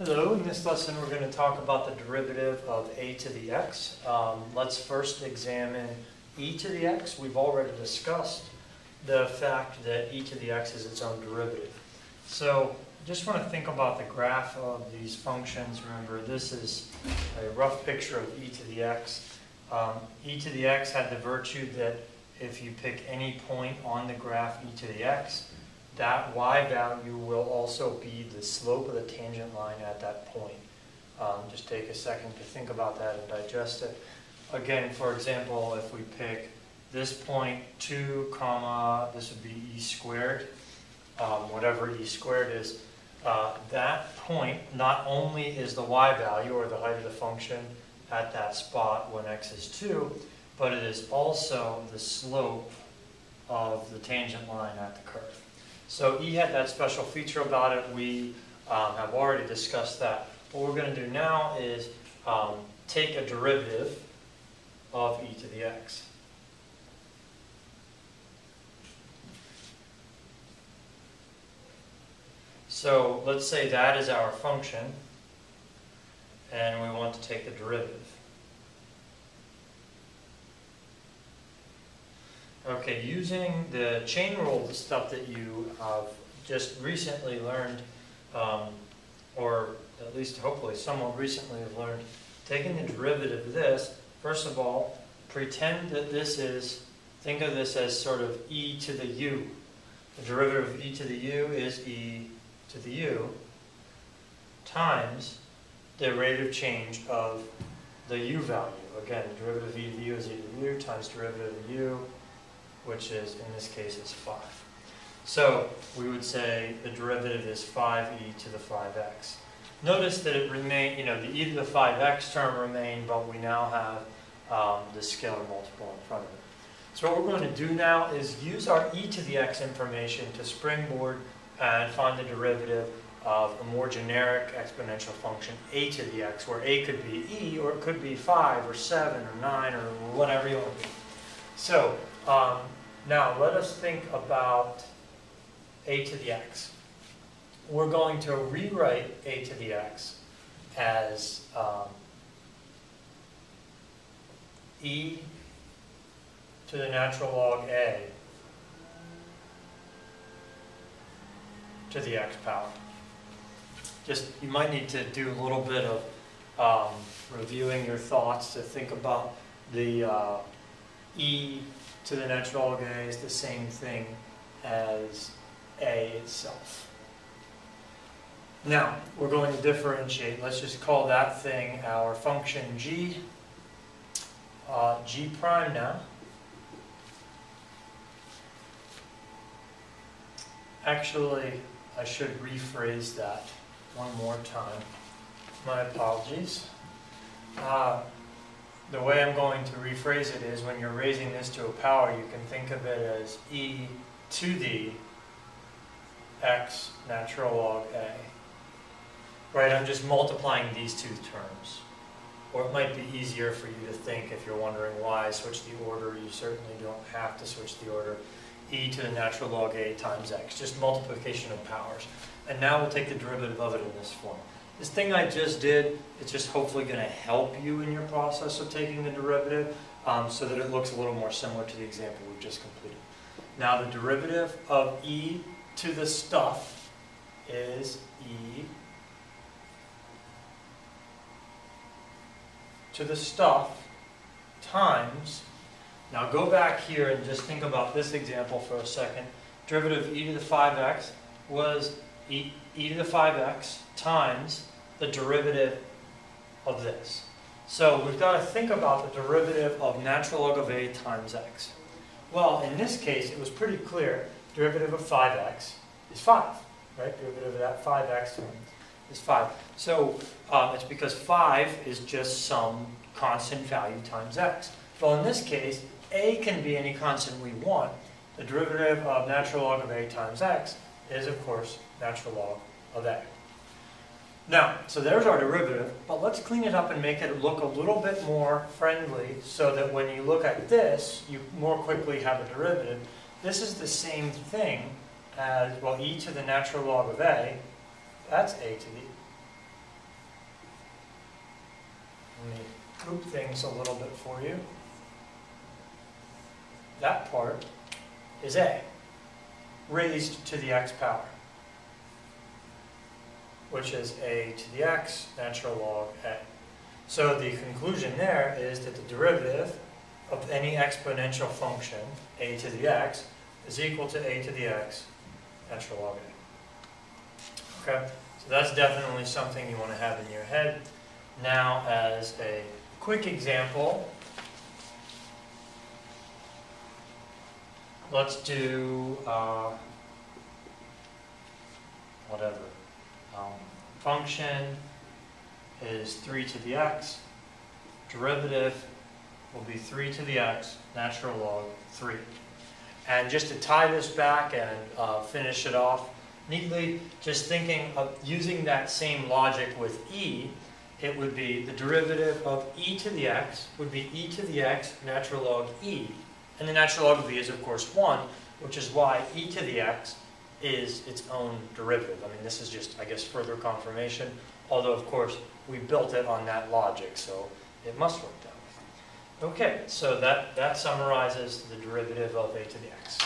Hello, in this lesson we're going to talk about the derivative of a to the x. Let's first examine e to the x. We've already discussed the fact that e to the x is its own derivative. So just want to think about the graph of these functions. Remember, this is a rough picture of e to the x. E to the x had the virtue that if you pick any point on the graph e to the x, that y value will also be the slope of the tangent line at that point. Just take a second to think about that and digest it. Again, for example, if we pick this point 2 comma, this would be e squared, whatever e squared is, that point not only is the y value or the height of the function at that spot when x is 2, but it is also the slope of the tangent line at the curve. So e had that special feature about it. We have already discussed that. What we're going to do now is take a derivative of e to the x. So let's say that is our function, and we want to take the derivative. Okay, using the chain rule, the stuff that you have just recently learned, or at least hopefully somewhat recently have learned, taking the derivative of this, first of all, pretend that this is, think of this as sort of e to the u. The derivative of e to the u is e to the u times the rate of change of the u value. Again, the derivative of e to the u is e to the u times derivative of u, which is, in this case, is 5. So we would say the derivative is 5e to the 5x. Notice that it remained, the e to the 5x term remained, but we now have the scalar multiple in front of it. So what we're going to do now is use our e to the x information to springboard and find the derivative of a more generic exponential function, a to the x, where a could be e, or it could be 5, or 7, or 9, or whatever you want to be. So now let us think about a to the x. We're going to rewrite a to the x as e to the natural log a to the x power. Just, you might need to do a little bit of reviewing your thoughts to think about the e to the natural log a is the same thing as a itself. Now, we're going to differentiate. Let's just call that thing our function g, g prime now. Actually, I should rephrase that one more time. My apologies. The way I'm going to rephrase it is when you're raising this to a power, you can think of it as e to the x natural log a. Right, I'm just multiplying these two terms. Or it might be easier for you to think, if you're wondering why I switch the order, you certainly don't have to switch the order. E to the natural log a times x, just multiplication of powers. And now we'll take the derivative of it in this form. This thing I just did, it's just hopefully going to help you in your process of taking the derivative so that it looks a little more similar to the example we've just completed. Now the derivative of e to the stuff is e to the stuff times, now go back here and just think about this example for a second. Derivative of e to the 5x was e to the 5x times the derivative of this. So we've got to think about the derivative of natural log of a times x. Well, in this case, it was pretty clear. Derivative of 5x is 5, right? Derivative of that 5x term is 5. So it's because 5 is just some constant value times x. Well, in this case, a can be any constant we want. The derivative of natural log of a times x is, of course, natural log of a. Now, so there's our derivative, but let's clean it up and make it look a little bit more friendly so that when you look at this, you more quickly have a derivative. This is the same thing as, well, e to the natural log of a, that's a to the Let me group things a little bit for you. That part is a raised to the x power, which is a to the x natural log a. So the conclusion there is that the derivative of any exponential function, a to the x, is equal to a to the x natural log a. Okay, so that's definitely something you want to have in your head. Now, as a quick example, let's do whatever. Function is 3 to the x. Derivative will be 3 to the x natural log 3. And just to tie this back and finish it off neatly, just thinking of using that same logic with e, it would be the derivative of e to the x would be e to the x natural log e. And the natural log of e is, of course, 1, which is why e to the x is its own derivative. I mean, this is just, I guess, further confirmation, although, of course, we built it on that logic, so it must work that way. Okay, so that summarizes the derivative of a to the x.